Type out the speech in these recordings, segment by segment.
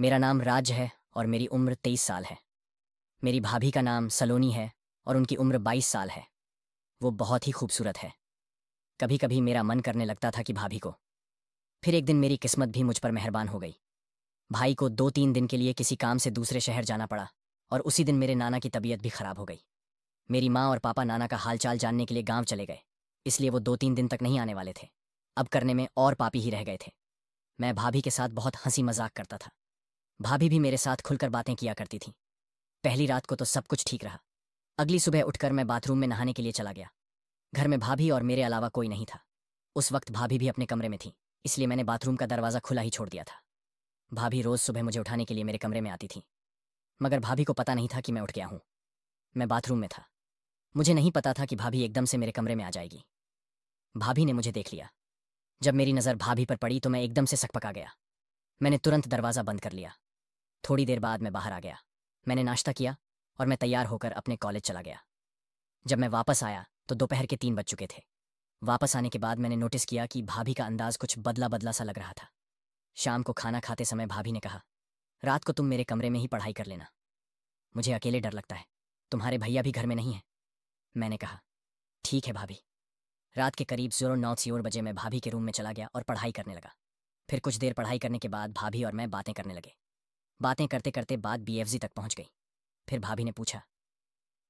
मेरा नाम राज है और मेरी उम्र 23 साल है। मेरी भाभी का नाम सलोनी है और उनकी उम्र 22 साल है। वो बहुत ही खूबसूरत है। कभी कभी मेरा मन करने लगता था कि भाभी को। फिर एक दिन मेरी किस्मत भी मुझ पर मेहरबान हो गई। भाई को 2-3 दिन के लिए किसी काम से दूसरे शहर जाना पड़ा और उसी दिन मेरे नाना की तबीयत भी खराब हो गई। मेरी माँ और पापा नाना का हालचाल जानने के लिए गांव चले गए, इसलिए वो 2-3 दिन तक नहीं आने वाले थे। अब करने में और पापी ही रह गए थे। मैं भाभी के साथ बहुत हंसी मजाक करता था। भाभी भी मेरे साथ खुलकर बातें किया करती थी। पहली रात को तो सब कुछ ठीक रहा। अगली सुबह उठकर मैं बाथरूम में नहाने के लिए चला गया। घर में भाभी और मेरे अलावा कोई नहीं था। उस वक्त भाभी भी अपने कमरे में थी, इसलिए मैंने बाथरूम का दरवाज़ा खुला ही छोड़ दिया था। भाभी रोज़ सुबह मुझे उठाने के लिए मेरे कमरे में आती थी, मगर भाभी को पता नहीं था कि मैं उठ गया हूँ। मैं बाथरूम में था। मुझे नहीं पता था कि भाभी एकदम से मेरे कमरे में आ जाएगी। भाभी ने मुझे देख लिया। जब मेरी नज़र भाभी पर पड़ी तो मैं एकदम से सकपका गया। मैंने तुरंत दरवाज़ा बंद कर लिया। थोड़ी देर बाद मैं बाहर आ गया। मैंने नाश्ता किया और मैं तैयार होकर अपने कॉलेज चला गया। जब मैं वापस आया तो दोपहर के 3 बज चुके थे। वापस आने के बाद मैंने नोटिस किया कि भाभी का अंदाज कुछ बदला बदला सा लग रहा था। शाम को खाना खाते समय भाभी ने कहा, रात को तुम मेरे कमरे में ही पढ़ाई कर लेना, मुझे अकेले डर लगता है, तुम्हारे भैया भी घर में नहीं है। मैंने कहा, ठीक है भाभी। रात के करीब 09 बजे मैं भाभी के रूम में चला गया और पढ़ाई करने लगा। फिर कुछ देर पढ़ाई करने के बाद भाभी और मैं बातें करने लगे। बातें करते करते बात BFG तक पहुंच गई। फिर भाभी ने पूछा,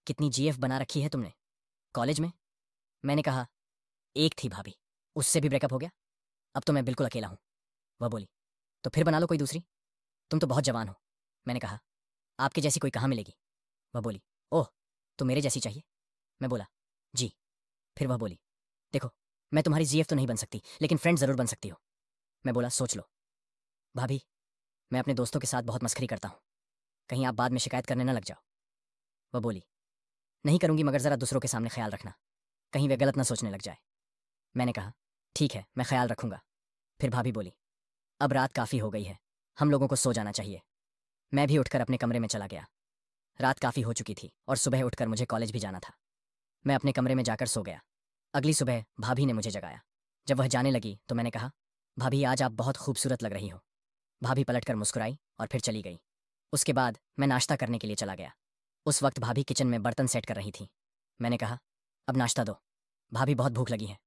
कितनी GF बना रखी है तुमने कॉलेज में? मैंने कहा, एक थी भाभी, उससे भी ब्रेकअप हो गया। अब तो मैं बिल्कुल अकेला हूं। वह बोली, तो फिर बना लो कोई दूसरी, तुम तो बहुत जवान हो। मैंने कहा, आपके जैसी कोई कहाँ मिलेगी? वह बोली, ओह, तो मेरे जैसी चाहिए? मैं बोला, जी। फिर वह बोली, देखो, मैं तुम्हारी GF तो नहीं बन सकती, लेकिन फ्रेंड जरूर बन सकती हो। मैं बोला, सोच लो। भाभी, मैं अपने दोस्तों के साथ बहुत मस्करी करता हूँ, कहीं आप बाद में शिकायत करने न लग जाओ। वह बोली, नहीं करूंगी, मगर जरा दूसरों के सामने ख्याल रखना, कहीं वे गलत ना सोचने लग जाए। मैंने कहा, ठीक है, मैं ख्याल रखूंगा। फिर भाभी बोली, अब रात काफ़ी हो गई है, हम लोगों को सो जाना चाहिए। मैं भी उठकर अपने कमरे में चला गया। रात काफ़ी हो चुकी थी और सुबह उठकर मुझे कॉलेज भी जाना था। मैं अपने कमरे में जाकर सो गया। अगली सुबह भाभी ने मुझे जगाया। जब वह जाने लगी तो मैंने कहा, भाभी आज आप बहुत खूबसूरत लग रही हो। भाभी पलटकर मुस्कुराई और फिर चली गई। उसके बाद मैं नाश्ता करने के लिए चला गया। उस वक्त भाभी किचन में बर्तन सेट कर रही थी। मैंने कहा, अब नाश्ता दो, भाभी बहुत भूख लगी है।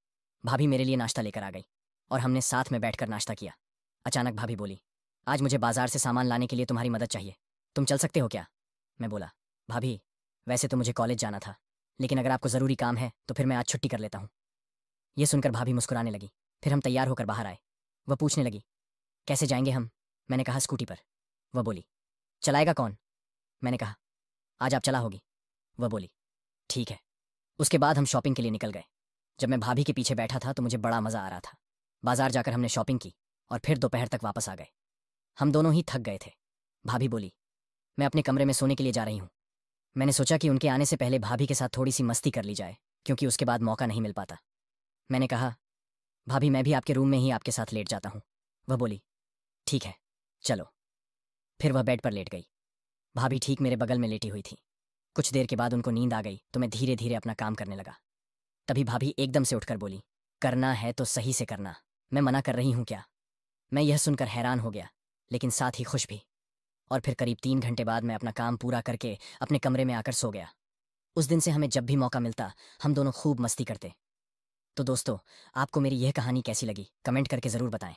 भाभी मेरे लिए नाश्ता लेकर आ गई और हमने साथ में बैठकर नाश्ता किया। अचानक भाभी बोली, आज मुझे बाजार से सामान लाने के लिए तुम्हारी मदद चाहिए, तुम चल सकते हो क्या? मैं बोला, भाभी, वैसे तो मुझे कॉलेज जाना था, लेकिन अगर आपको ज़रूरी काम है तो फिर मैं आज छुट्टी कर लेता हूँ। ये सुनकर भाभी मुस्कुराने लगी। फिर हम तैयार होकर बाहर आए। वह पूछने लगी, कैसे जाएंगे हम? मैंने कहा, स्कूटी पर। वह बोली, चलाएगा कौन? मैंने कहा, आज आप चला होगी। वह बोली, ठीक है। उसके बाद हम शॉपिंग के लिए निकल गए। जब मैं भाभी के पीछे बैठा था तो मुझे बड़ा मज़ा आ रहा था। बाजार जाकर हमने शॉपिंग की और फिर दोपहर तक वापस आ गए। हम दोनों ही थक गए थे। भाभी बोली, मैं अपने कमरे में सोने के लिए जा रही हूँ। मैंने सोचा कि उनके आने से पहले भाभी के साथ थोड़ी सी मस्ती कर ली जाए, क्योंकि उसके बाद मौका नहीं मिल पाता। मैंने कहा, भाभी, मैं भी आपके रूम में ही आपके साथ लेट जाता हूँ। वह बोली, ठीक है, चलो। फिर वह बेड पर लेट गई। भाभी ठीक मेरे बगल में लेटी हुई थी। कुछ देर के बाद उनको नींद आ गई तो मैं धीरे धीरे अपना काम करने लगा। तभी भाभी एकदम से उठकर बोली, करना है तो सही से करना, मैं मना कर रही हूँ क्या? मैं यह सुनकर हैरान हो गया, लेकिन साथ ही खुश भी। और फिर करीब 3 घंटे बाद मैं अपना काम पूरा करके अपने कमरे में आकर सो गया। उस दिन से हमें जब भी मौका मिलता हम दोनों खूब मस्ती करते। तो दोस्तों, आपको मेरी यह कहानी कैसी लगी कमेंट करके ज़रूर बताएं।